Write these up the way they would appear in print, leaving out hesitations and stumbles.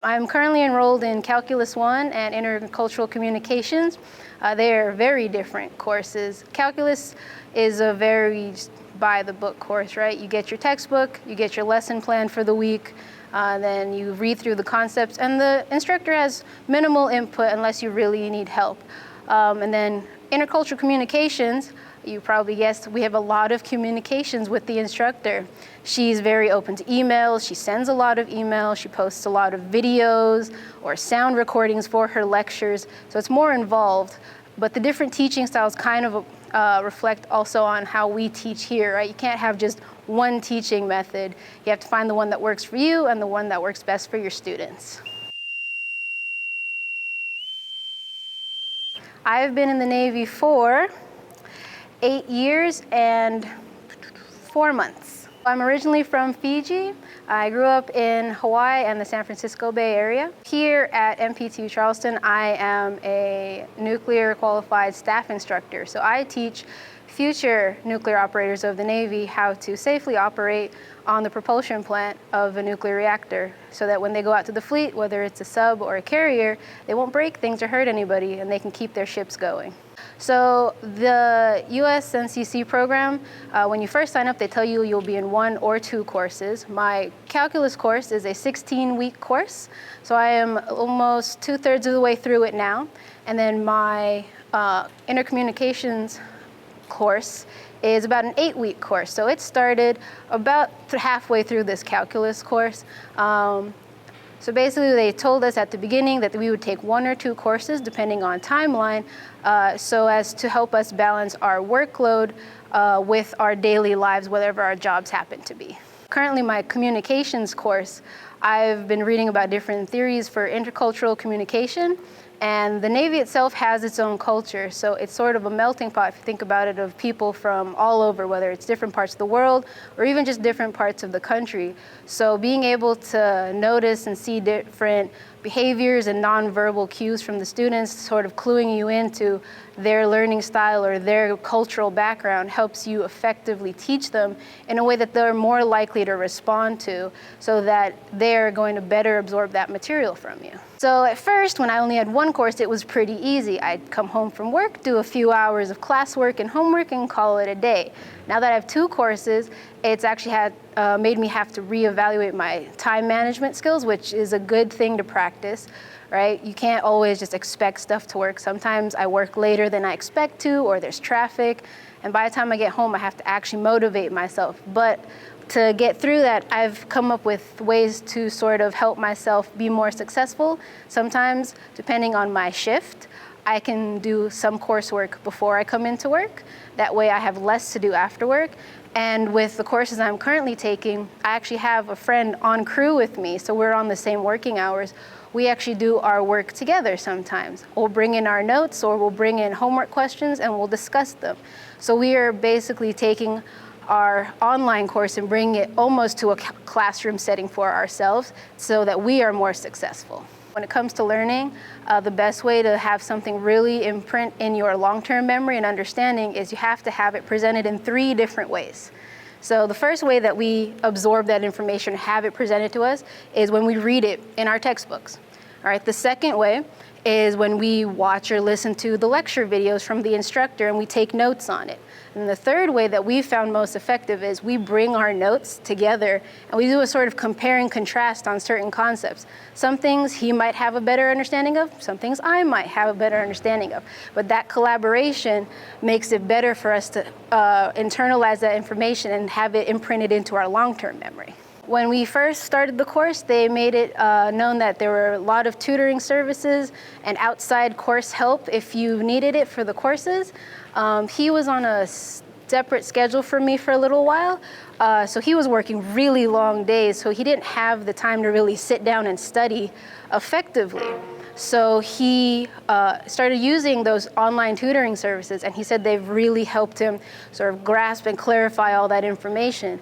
I'm currently enrolled in Calculus 1 and Intercultural Communications. They are very different courses. Calculus is a very by-the-book course, right? You get your textbook, you get your lesson plan for the week, then you read through the concepts, and the instructor has minimal input unless you really need help. And then Intercultural Communications, you probably guessed, we have a lot of communications with the instructor. She's very open to emails, she sends a lot of emails, she posts a lot of videos or sound recordings for her lectures, so it's more involved. But the different teaching styles kind of reflect also on how we teach here, right? You can't have just one teaching method. You have to find the one that works for you and the one that works best for your students. I've been in the Navy for 8 years and 4 months. I'm originally from Fiji. I grew up in Hawaii and the San Francisco Bay Area. Here at MPTU Charleston, I am a nuclear qualified staff instructor. So I teach future nuclear operators of the Navy how to safely operate on the propulsion plant of a nuclear reactor so that when they go out to the fleet, whether it's a sub or a carrier, they won't break things or hurt anybody and they can keep their ships going. So the USNCC program, when you first sign up, they tell you you'll be in 1 or 2 courses. My calculus course is a 16-week course, so I am almost 2/3 of the way through it now. And then my intercommunications course is about an 8-week course. So it started about halfway through this calculus course. So basically they told us at the beginning that we would take 1 or 2 courses depending on timeline so as to help us balance our workload with our daily lives, whatever our jobs happen to be. Currently my communications course, I've been reading about different theories for intercultural communication. And the Navy itself has its own culture, so it's sort of a melting pot, if you think about it, of people from all over, whether it's different parts of the world or even just different parts of the country. So being able to notice and see different behaviors and nonverbal cues from the students, sort of cluing you into their learning style or their cultural background, helps you effectively teach them in a way that they're more likely to respond to so that they're going to better absorb that material from you. So at first, when I only had 1 course, it was pretty easy. I'd come home from work, do a few hours of classwork and homework, and call it a day. Now that I have 2 courses, it's actually made me have to reevaluate my time management skills, which is a good thing to practice, right? You can't always just expect stuff to work. Sometimes I work later than I expect to, or there's traffic, and by the time I get home, I have to actually motivate myself. But to get through that, I've come up with ways to sort of help myself be more successful. Sometimes, depending on my shift, I can do some coursework before I come into work. That way I have less to do after work. And with the courses I'm currently taking, I actually have a friend on crew with me, so we're on the same working hours. We actually do our work together sometimes. We'll bring in our notes or we'll bring in homework questions and we'll discuss them. So we are basically taking our online course and bringing it almost to a classroom setting for ourselves so that we are more successful. When it comes to learning, the best way to have something really imprint in your long-term memory and understanding is you have to have it presented in 3 different ways. So the first way that we absorb that information, have it presented to us, is when we read it in our textbooks. All right, the second way is when we watch or listen to the lecture videos from the instructor and we take notes on it. And the third way that we found most effective is we bring our notes together and we do a sort of compare and contrast on certain concepts. Some things he might have a better understanding of, some things I might have a better understanding of. But that collaboration makes it better for us to internalize that information and have it imprinted into our long-term memory. When we first started the course, they made it known that there were a lot of tutoring services and outside course help if you needed it for the courses. He was on a separate schedule for me for a little while, so he was working really long days, so he didn't have the time to really sit down and study effectively. So he started using those online tutoring services, and he said they've really helped him sort of grasp and clarify all that information.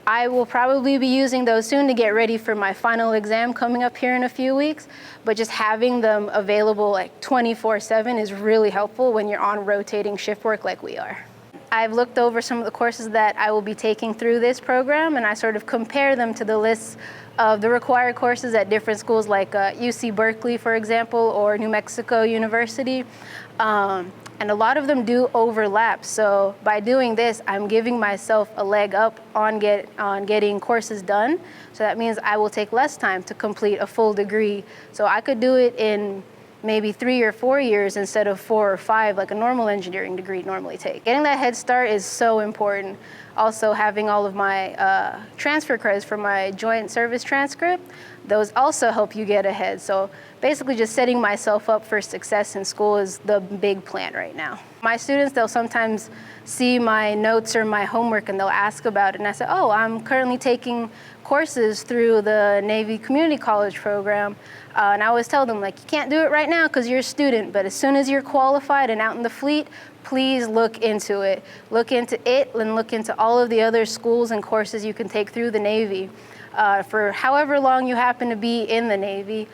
I will probably be using those soon to get ready for my final exam coming up here in a few weeks, but just having them available like 24/7 is really helpful when you're on rotating shift work like we are. I've looked over some of the courses that I will be taking through this program, and I sort of compare them to the lists of the required courses at different schools like UC Berkeley, for example, or New Mexico University. And a lot of them do overlap. So by doing this, I'm giving myself a leg up on getting courses done. So that means I will take less time to complete a full degree. So I could do it in maybe 3 or 4 years instead of 4 or 5 like a normal engineering degree normally takes. Getting that head start is so important. Also having all of my transfer credits for my joint service transcript, those also help you get ahead. So basically just setting myself up for success in school is the big plan right now. My students, they'll sometimes see my notes or my homework and they'll ask about it. And I say, oh, I'm currently taking courses through the Navy Community College program. And I always tell them, like, you can't do it right now because you're a student, but as soon as you're qualified and out in the fleet, please look into it. Look into it and look into all of the other schools and courses you can take through the Navy for however long you happen to be in the Navy,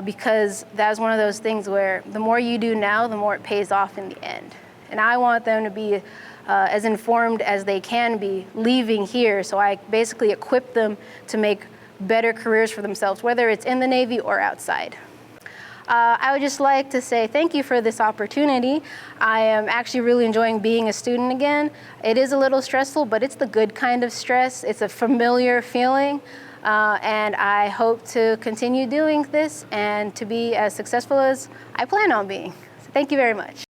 because that's one of those things where the more you do now, the more it pays off in the end. And I want them to be as informed as they can be leaving here, so I basically equip them to make better careers for themselves, whether it's in the Navy or outside. I would just like to say thank you for this opportunity. I am actually really enjoying being a student again. It is a little stressful, but it's the good kind of stress. It's a familiar feeling, and I hope to continue doing this and to be as successful as I plan on being. So thank you very much.